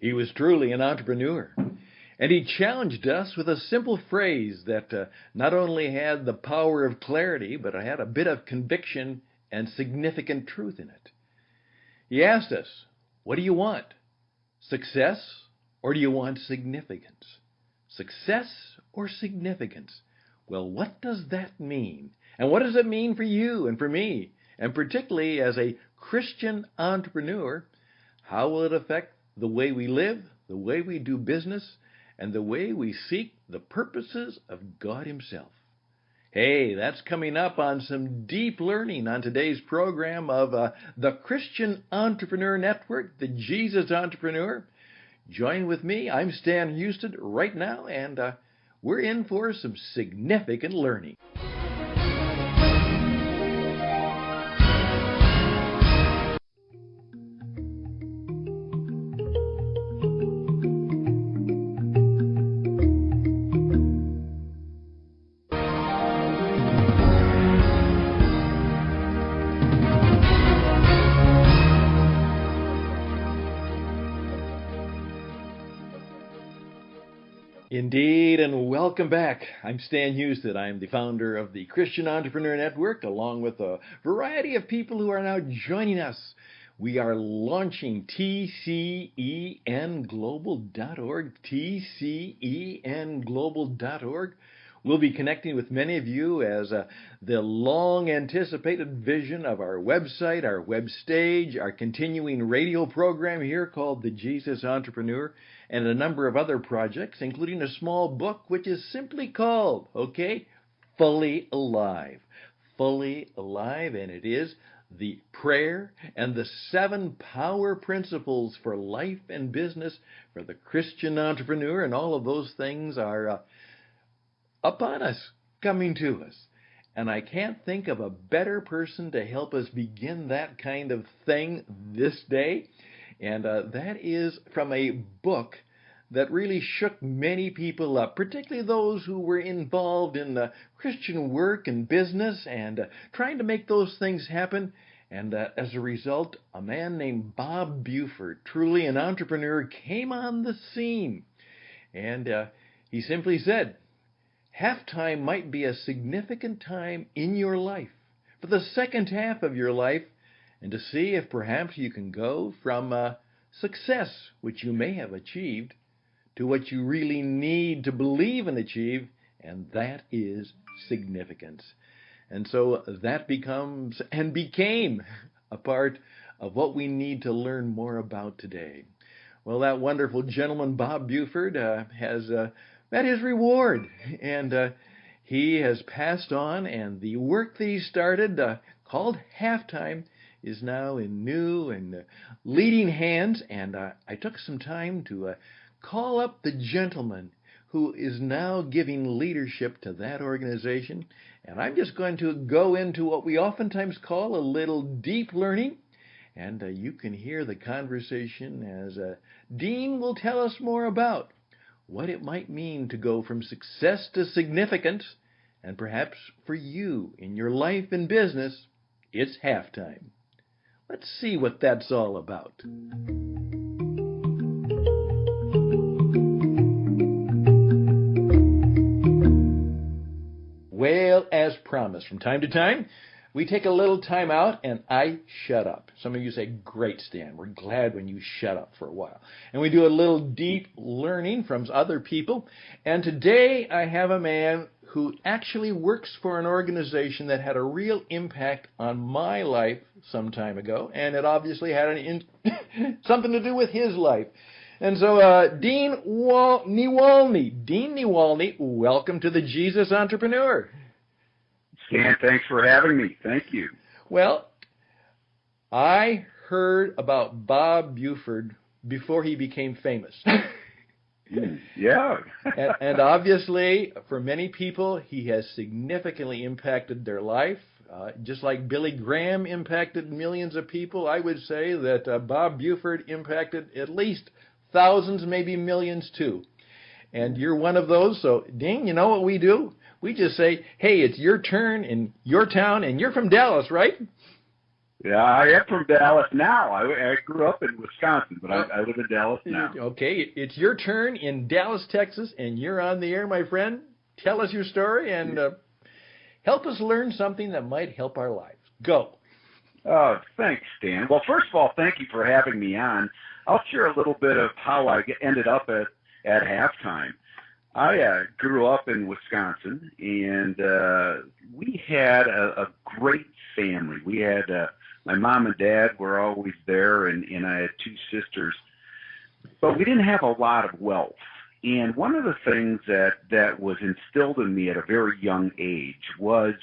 He was truly an entrepreneur. And he challenged us with a simple phrase that not only had the power of clarity, but it had a bit of conviction and significant truth in it. He asked us, what do you want? Success, or do you want significance? Success or significance? Well, what does that mean? And what does it mean for you and for me? And particularly as a Christian entrepreneur, how will it affect the way we live, the way we do business, and the way we seek the purposes of God Himself? Hey, that's coming up on some deep learning on today's program of the Christian Entrepreneur Network, the Jesus Entrepreneur. Join with me. I'm Stan Houston right now, and we're in for some significant learning. Indeed, and welcome back. I'm Stan Houston. I'm the founder of the Christian Entrepreneur Network, along with a variety of people who are now joining us. We are launching TCENglobal.org, TCENglobal.org. We'll be connecting with many of you as the long-anticipated vision of our website, our web stage, our continuing radio program here called The Jesus Entrepreneur, and a number of other projects, including a small book which is simply called, Fully Alive. Fully Alive, and it is the prayer and the 7 power principles for life and business for the Christian entrepreneur, and all of those things are upon us, coming to us. And I can't think of a better person to help us begin that kind of thing this day. And that is from a book that really shook many people up, particularly those who were involved in Christian work and business and trying to make those things happen. And as a result, a man named Bob Buford, truly an entrepreneur, came on the scene. And he simply said, halftime might be a significant time in your life, for the second half of your life, and to see if perhaps you can go from success, which you may have achieved, to what you really need to believe and achieve, and that is significance. And so that becomes and became a part of what we need to learn more about today. Well, that wonderful gentleman, Bob Buford, has met his reward, and he has passed on, and the work that he started, called Halftime, is now in new and leading hands. And I took some time to call up the gentleman who is now giving leadership to that organization, and I'm just going to go into what we oftentimes call a little deep learning, and you can hear the conversation as Dean will tell us more about what it might mean to go from success to significance, and perhaps for you in your life and business, it's halftime. Let's see what that's all about. Well, as promised, from time to time, we take a little time out and I shut up. Some of you say, great, Stan, we're glad when you shut up for a while. And we do a little deep learning from other people. And today I have a man who actually works for an organization that had a real impact on my life some time ago. And it obviously had something to do with his life. And so Dean Niewolny, welcome to the Jesus Entrepreneur. Stan, thanks for having me. Thank you. Well, I heard about Bob Buford before he became famous. Yeah. and obviously, for many people, he has significantly impacted their life. Just like Billy Graham impacted millions of people, I would say that Bob Buford impacted at least thousands, maybe millions too. And you're one of those. So, Dean, you know what we do? We just say, hey, it's your turn in your town, and you're from Dallas, right? Yeah, I am from Dallas now. I grew up in Wisconsin, but I live in Dallas now. Okay, it's your turn in Dallas, Texas, and you're on the air, my friend. Tell us your story and help us learn something that might help our lives. Go. Oh, thanks, Stan. Well, first of all, thank you for having me on. I'll share a little bit of how I ended up at halftime. I grew up in Wisconsin, and we had a great family. We had my mom and dad were always there, and I had two sisters. But we didn't have a lot of wealth. And one of the things that was instilled in me at a very young age was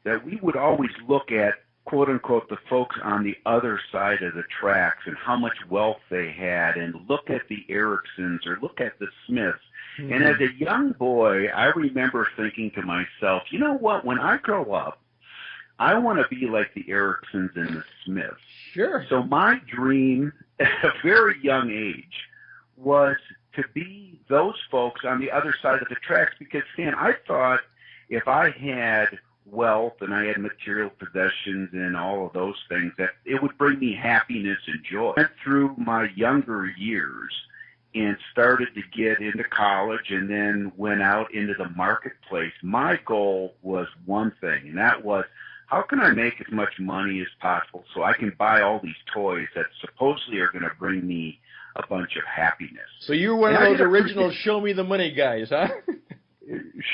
that we would always look at, quote unquote, the folks on the other side of the tracks and how much wealth they had, and look at the Ericksons or look at the Smiths. Mm-hmm. And as a young boy, I remember thinking to myself, you know what, when I grow up, I want to be like the Ericksons and the Smiths. Sure. So my dream at a very young age was to be those folks on the other side of the tracks, because, Stan, I thought if I had wealth and I had material possessions and all of those things, that it would bring me happiness and joy. I went through my younger years and started to get into college and then went out into the marketplace. My goal was one thing, and that was, how can I make as much money as possible so I can buy all these toys that supposedly are going to bring me a bunch of happiness? So you were one of those original show me the money guys, huh?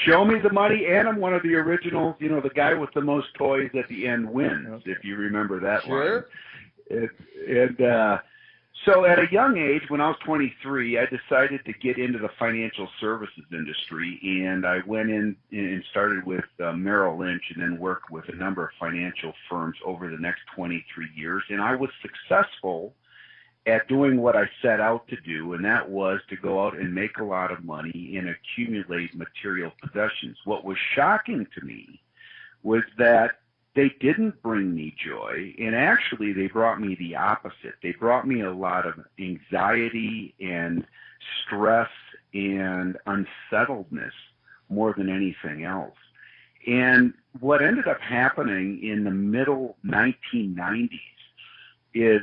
Show me the money, and I'm one of the originals, you know, the guy with the most toys at the end wins, if you remember that sure. line. So at a young age, when I was 23, I decided to get into the financial services industry, and I went in and started with Merrill Lynch and then worked with a number of financial firms over the next 23 years, and I was successful at doing what I set out to do, and that was to go out and make a lot of money and accumulate material possessions. What was shocking to me was that they didn't bring me joy, and actually they brought me the opposite. They brought me a lot of anxiety and stress and unsettledness more than anything else. And what ended up happening in the middle 1990s is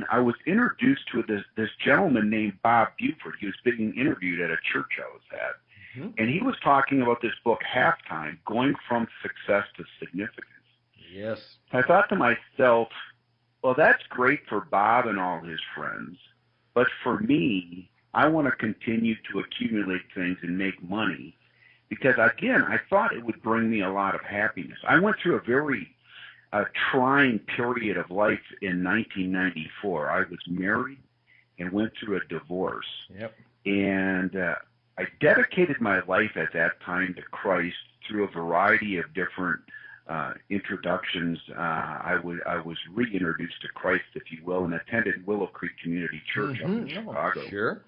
I was introduced to this gentleman named Bob Buford. He was being interviewed at a church I was at, and he was talking about this book, Halftime, Going from Success to Significance. Yes. I thought to myself, well, that's great for Bob and all his friends, but for me, I want to continue to accumulate things and make money because, again, I thought it would bring me a lot of happiness. I went through a very trying period of life in 1994. I was married and went through a divorce. Yep. And I dedicated my life at that time to Christ through a variety of different introductions. I was reintroduced to Christ, if you will, and attended Willow Creek Community Church up in Chicago. Sure.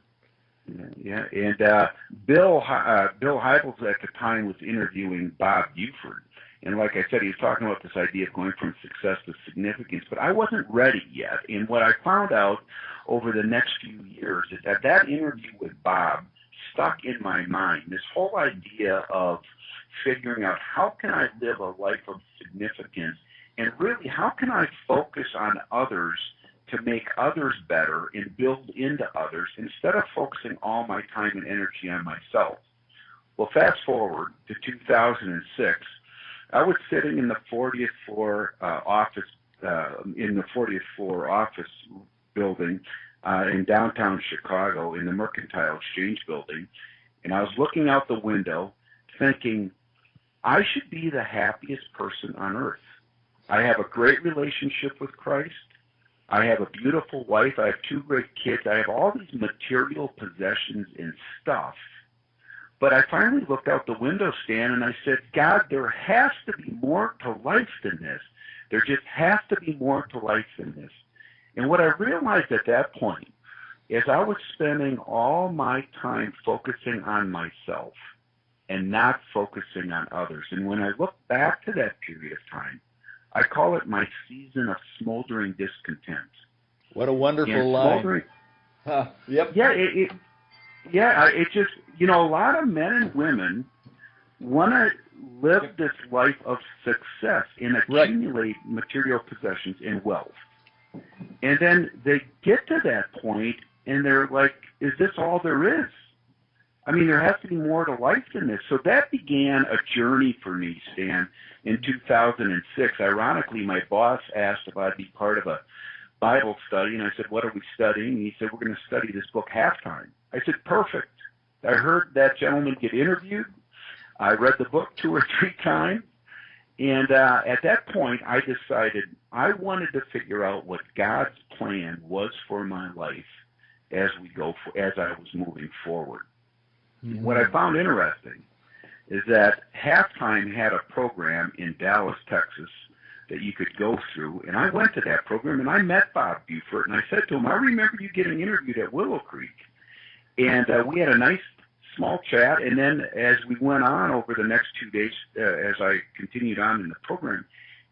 Yeah, and Bill Hybels at the time was interviewing Bob Buford, and like I said, he was talking about this idea of going from success to significance, but I wasn't ready yet. And what I found out over the next few years is that interview with Bob stuck in my mind. This whole idea of figuring out how can I live a life of significance, and really how can I focus on others to make others better and build into others instead of focusing all my time and energy on myself. Well, fast forward to 2006, I was sitting in the 40th floor office building in downtown Chicago in the Mercantile Exchange building, and I was looking out the window thinking, I should be the happiest person on earth. I have a great relationship with Christ. I have a beautiful wife. I have 2 great kids. I have all these material possessions and stuff. But I finally looked out the window, Stan, and I said, God, there has to be more to life than this. There just has to be more to life than this. And what I realized at that point is I was spending all my time focusing on myself and not focusing on others. And when I look back to that period of time, I call it my season of smoldering discontent. What a wonderful line. Yep. Yeah, it just, you know, a lot of men and women want to live this life of success and accumulate material possessions and wealth. And then they get to that point and they're like, is this all there is? I mean, there has to be more to life than this. So that began a journey for me, Stan, in 2006. Ironically, my boss asked if I'd be part of a Bible study, and I said, what are we studying? And he said, we're going to study this book, Halftime. I said, perfect. I heard that gentleman get interviewed. I read the book 2 or 3 times. And at that point, I decided I wanted to figure out what God's plan was for my life as I was moving forward. Mm-hmm. What I found interesting is that Halftime had a program in Dallas, Texas, that you could go through, and I went to that program, and I met Bob Buford, and I said to him, I remember you getting interviewed at Willow Creek, and we had a nice small chat, and then as we went on over the next 2 days, as I continued on in the program,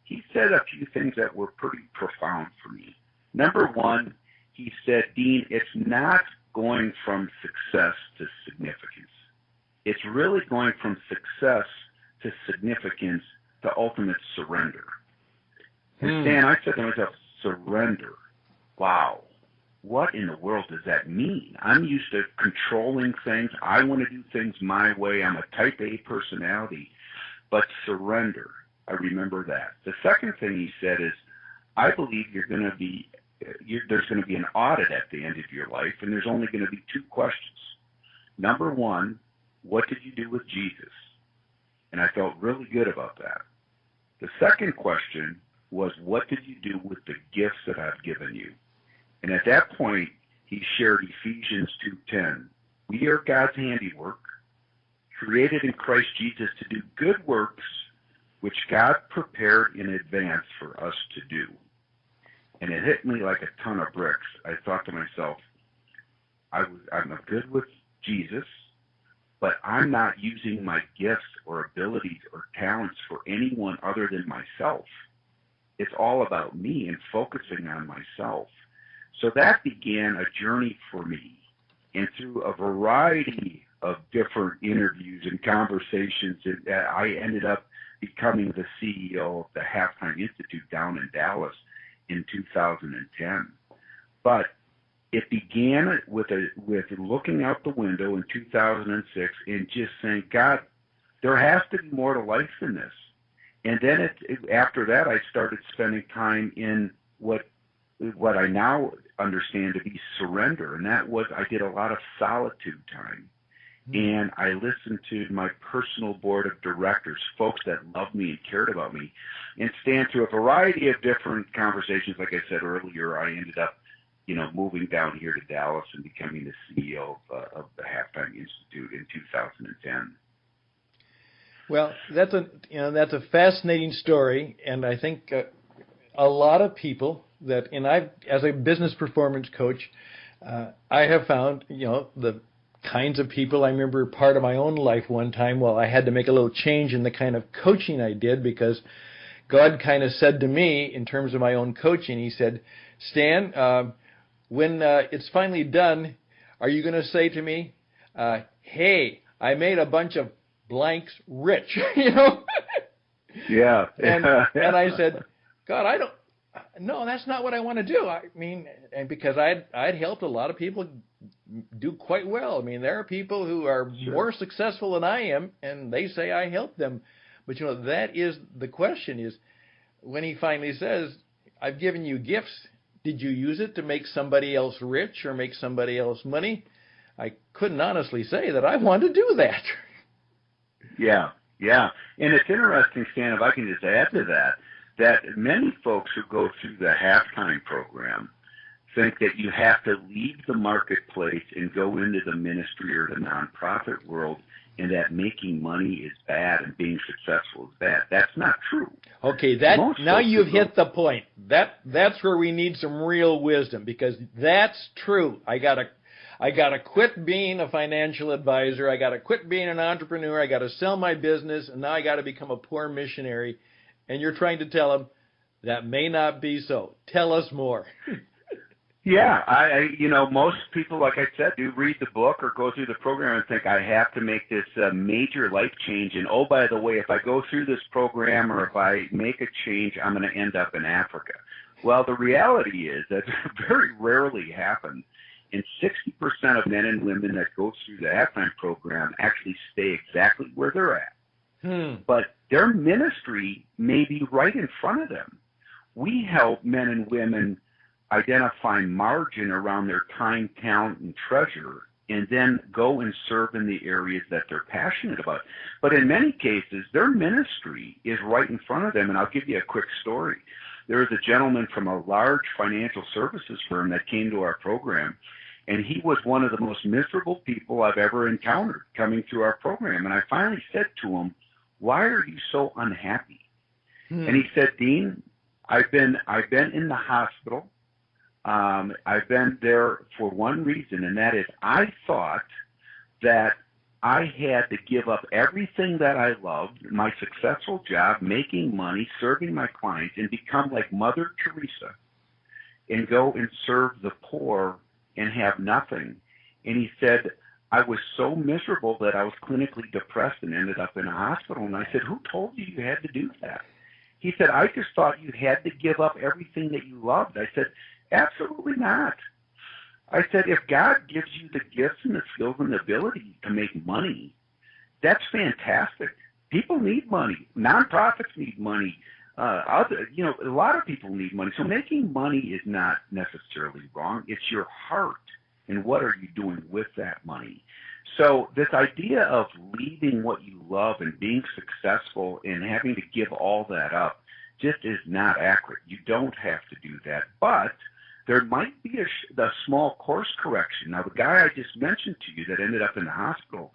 he said a few things that were pretty profound for me. Number one, he said, Dean, it's not going from success to significance. It's really going from success to significance to ultimate surrender. And Stan, I said to myself, surrender. Wow. What in the world does that mean? I'm used to controlling things. I want to do things my way. I'm a type A personality. But surrender, I remember that. The second thing he said is, I believe there's going to be an audit at the end of your life, and there's only going to be 2 questions. Number one, what did you do with Jesus? And I felt really good about that. The second question was, what did you do with the gifts that I've given you? And at that point, he shared Ephesians 2:10. We are God's handiwork, created in Christ Jesus to do good works, which God prepared in advance for us to do. And it hit me like a ton of bricks. I thought to myself, I'm good with Jesus, but I'm not using my gifts or abilities or talents for anyone other than myself. It's all about me and focusing on myself. So that began a journey for me. And through a variety of different interviews and conversations, I ended up becoming the CEO of the Halftime Institute down in Dallas in 2010. But it began with looking out the window in 2006 and just saying, God, there has to be more to life than this. And then after that, I started spending time in what I now understand to be surrender. And that was, I did a lot of solitude time. And I listened to my personal board of directors, folks that loved me and cared about me, and Stan, through a variety of different conversations. Like I said earlier, I ended up, moving down here to Dallas and becoming the CEO of the Halftime Institute in 2010. Well, that's a fascinating story, and I think a lot of people as a business performance coach, I have found, the kinds of people. I remember part of my own life one time, I had to make a little change in the kind of coaching I did, because God kind of said to me, in terms of my own coaching, he said, Stan, when it's finally done, are you going to say to me, hey, I made a bunch of blanks rich, Yeah. And I said, God, no, that's not what I want to do. I mean, and because I'd helped a lot of people do quite well. I mean, there are people who are more successful than I am, and they say I helped them. But, that is the question, is when he finally says, I've given you gifts, did you use it to make somebody else rich or make somebody else money? I couldn't honestly say that I want to do that. Yeah. And it's interesting, Stan, if I can just add to that many folks who go through the Halftime program think that you have to leave the marketplace and go into the ministry or the nonprofit world, and that making money is bad and being successful is bad. That's not true. Okay, now you've hit the point. That's where we need some real wisdom, because that's true. I gotta quit being a financial advisor. I gotta quit being an entrepreneur. I gotta sell my business, and now I gotta become a poor missionary. And you're trying to tell them that may not be so. Tell us more. Yeah, most people, like I said, do read the book or go through the program and think I have to make this major life change. And oh, by the way, if I go through this program or if I make a change, I'm going to end up in Africa. Well, the reality is that very rarely happens. And 60% of men and women that go through the halftime program actually stay exactly where they're at. But their ministry may be right in front of them. We help men and women identify margin around their time, talent, and treasure, and then go and serve in the areas that they're passionate about. But in many cases, their ministry is right in front of them. And I'll give you a quick story. There was a gentleman from a large financial services firm that came to our program, and he was one of the most miserable people I've ever encountered coming through our program. And I finally said to him, "Why are you so unhappy?" And he said, "Dean, I've been in the hospital. I've been there for one reason, and that is I thought that I had to give up everything that I loved, my successful job, making money, serving my clients, and become like Mother Teresa and go and serve the poor and have nothing." And he said, "I was so miserable that I was clinically depressed and ended up in a hospital." And I said, "Who told you you had to do that?" He said, "I just thought you had to give up everything that you loved." I said, "Absolutely not." I said, "If God gives you the gifts and the skills and the ability to make money, that's fantastic. People need money. Nonprofits need money. A lot of people need money. So making money is not necessarily wrong. It's your heart and what are you doing with that money." So this idea of leaving what you love and being successful and having to give all that up just is not accurate. You don't have to do that. But there might be a small course correction. Now, the guy I just mentioned to you that ended up in the hospital,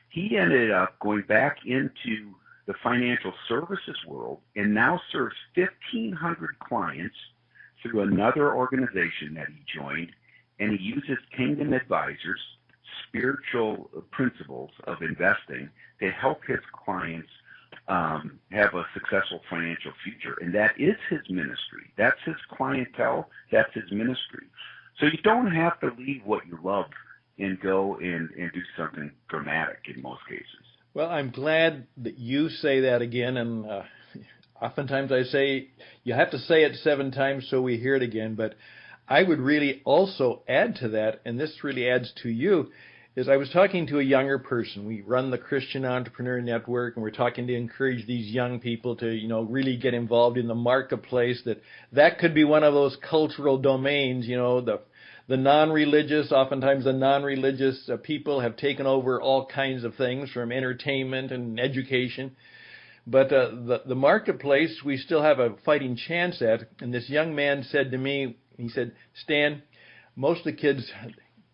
he ended up going back into the financial services world and now serves 1,500 clients through another organization that he joined, and he uses Kingdom Advisors, spiritual principles of investing, to help his clients have a successful financial future. And that is his ministry. That's his clientele. That's his ministry. So you don't have to leave what you love and go and do something dramatic in most cases. Well, I'm glad that you say that again. And oftentimes I say you have to say it 7 times so we hear it again. But I would really also add to that, and this really adds to you, is I was talking to a younger person. We run the Christian Entrepreneur Network, and we're talking to encourage these young people to, really get involved in the marketplace. That could be one of those cultural domains. The non-religious, oftentimes the non-religious people have taken over all kinds of things from entertainment and education. But the marketplace, we still have a fighting chance at. And this young man said to me, he said, "Stan, most of the kids,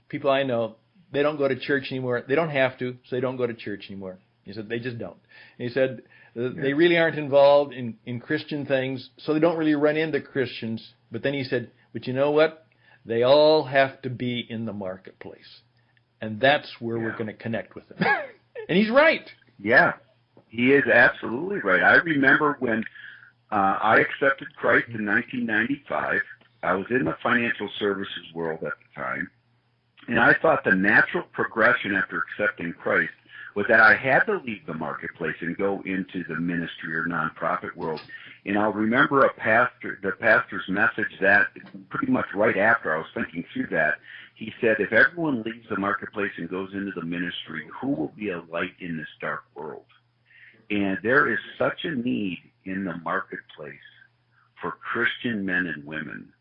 people I know, they don't go to church anymore. They don't have to, so they don't go to church anymore." He said, "They just don't." And he said, "They really aren't involved in Christian things, so they don't really run into Christians." But then he said, "But you know what? They all have to be in the marketplace. And that's where we're going to connect with them." And he's right. Yeah, he is absolutely right. I remember when I accepted Christ in 1995. I was in the financial services world at the time. And I thought the natural progression after accepting Christ was that I had to leave the marketplace and go into the ministry or nonprofit world. And I'll remember the pastor's message that pretty much right after I was thinking through that, he said, "If everyone leaves the marketplace and goes into the ministry, who will be a light in this dark world?" And there is such a need in the marketplace for Christian men and women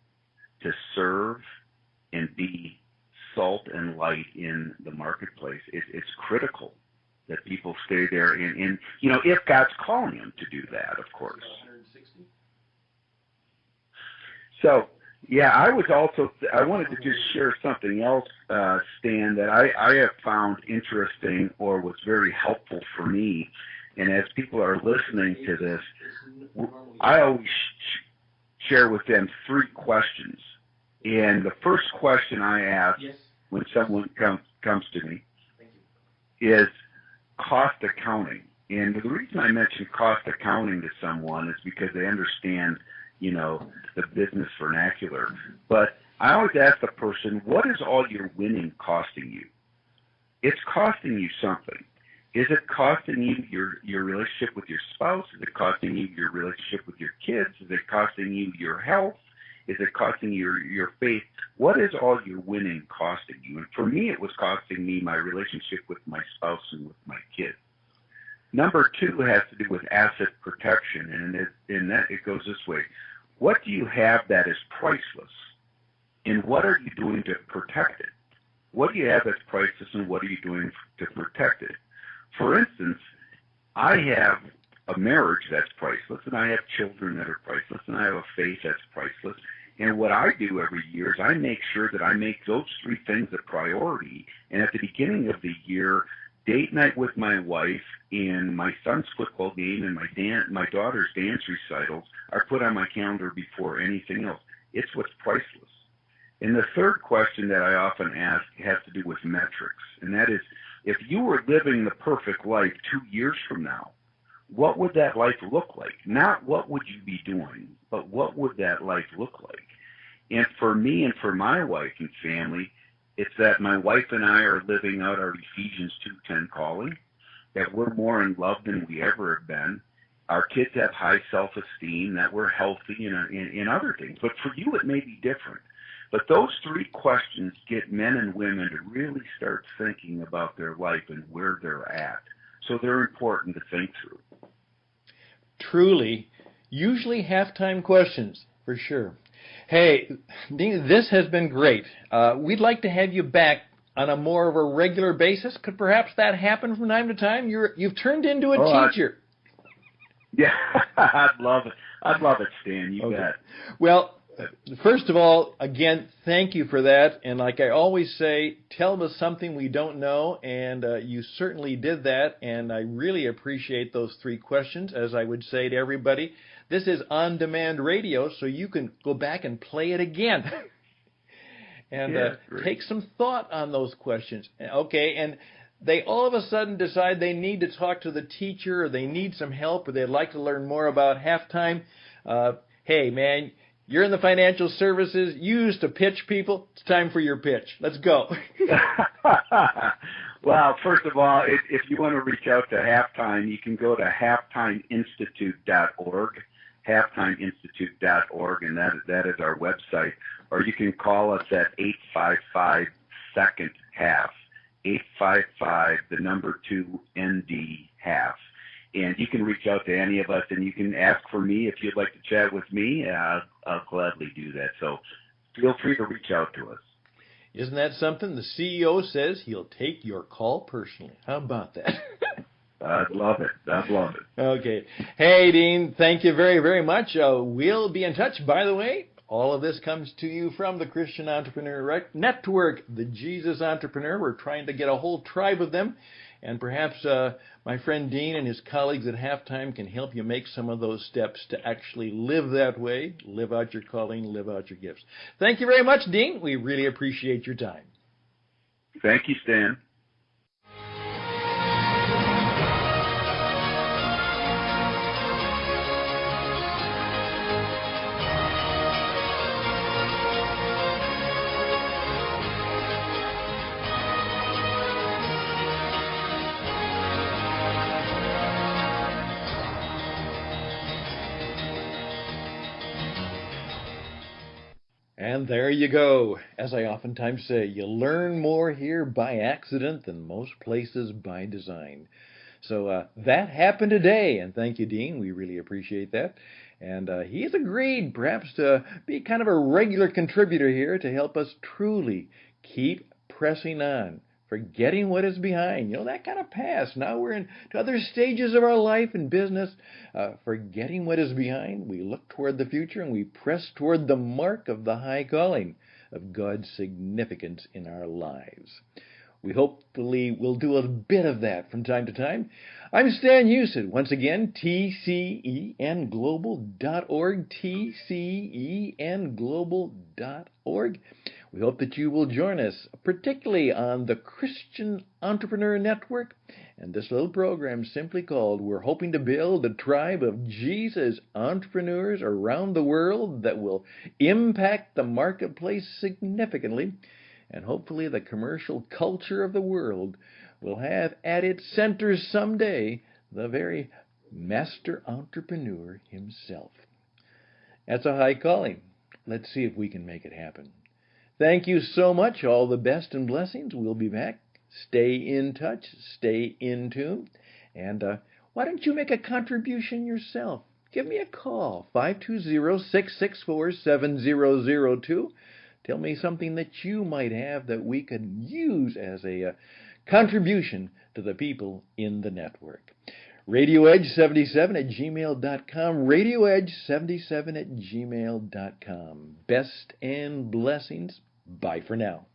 to serve and be salt and light in the marketplace. It's critical that people stay there, and if God's calling them to do that, of course. So, yeah, I wanted to just share something else, Stan, that I have found interesting or was very helpful for me. And as people are listening to this, I always share with them 3 questions. And the first question I ask when someone comes to me is cost accounting. And the reason I mention cost accounting to someone is because they understand, the business vernacular. But I always ask the person, what is all your winning costing you? It's costing you something. Is it costing you your relationship with your spouse? Is it costing you your relationship with your kids? Is it costing you your health? Is it costing you your faith? What is all your winning costing you? And for me, it was costing me my relationship with my spouse and with my kids. Number 2 has to do with asset protection, and that it goes this way. What do you have that is priceless? And what are you doing to protect it? What do you have that's priceless, and what are you doing to protect it? For instance, I have a marriage that's priceless, and I have children that are priceless, and I have a faith that's priceless. And what I do every year is I make sure that I make those 3 things a priority. And at the beginning of the year, date night with my wife and my son's football game and my daughter's dance recitals are put on my calendar before anything else. It's what's priceless. And the third question that I often ask has to do with metrics, and that is, if you were living the perfect life 2 years from now, what would that life look like? Not what would you be doing, but what would that life look like? And for me and for my wife and family, it's that my wife and I are living out our Ephesians 2:10 calling, that we're more in love than we ever have been. Our kids have high self-esteem, that we're healthy in other things. But for you, it may be different. But those 3 questions get men and women to really start thinking about their life and where they're at. So they're important to think through. Truly, usually halftime questions, for sure. Hey, Dean, this has been great. We'd like to have you back on a more of a regular basis. Could perhaps that happen from time to time? You've turned into a teacher. Yeah, I'd love it. I'd love it, Stan. You bet. Well, first of all, again, thank you for that. And like I always say, tell us something we don't know, and you certainly did that. And I really appreciate those 3 questions. As I would say to everybody, this is on-demand radio, so you can go back and play it again. And take some thought on those questions. Okay, and they all of a sudden decide they need to talk to the teacher, or they need some help, or they'd like to learn more about halftime. Hey, man, you're in the financial services. You used to pitch people. It's time for your pitch. Let's go. Well, first of all, if you want to reach out to Halftime, you can go to halftimeinstitute.org, halftimeinstitute.org, and that is our website. Or you can call us at 855-2nd-half, 855, the number 2, ND, half. And you can reach out to any of us, and you can ask for me if you'd like to chat with me. I'll gladly do that. So feel free to reach out to us. Isn't that something? The CEO says he'll take your call personally. How about that? I'd love it. I'd love it. Okay. Hey, Dean, thank you very, very much. We'll be in touch. By the way, all of this comes to you from the Christian Entrepreneur Network, the Jesus Entrepreneur. We're trying to get a whole tribe of them. And perhaps my friend Dean and his colleagues at Halftime can help you make some of those steps to actually live that way, live out your calling, live out your gifts. Thank you very much, Dean. We really appreciate your time. Thank you, Stan. And there you go. As I oftentimes say, you learn more here by accident than most places by design. So that happened today, and thank you, Dean. We really appreciate that. And he has agreed perhaps to be kind of a regular contributor here to help us truly keep pressing on, forgetting what is behind. You know, that kind of past. Now we're into other stages of our life and business. Forgetting what is behind, we look toward the future and we press toward the mark of the high calling of God's significance in our lives. We hopefully will do a bit of that from time to time. I'm Stan Houston. Once again, tcenglobal.org, tcenglobal.org. We hope that you will join us, particularly on the Christian Entrepreneur Network and this little program simply called We're Hoping to Build a Tribe of Jesus Entrepreneurs Around the World that will impact the marketplace significantly, and hopefully the commercial culture of the world will have at its center someday the very master entrepreneur himself. That's a high calling. Let's see if we can make it happen. Thank you so much. All the best and blessings. We'll be back. Stay in touch. Stay in tune. And why don't you make a contribution yourself? Give me a call, 520-664-7002. Tell me something that you might have that we could use as a contribution to the people in the network. RadioEdge77@gmail.com. RadioEdge77@gmail.com. Best and blessings. Bye for now.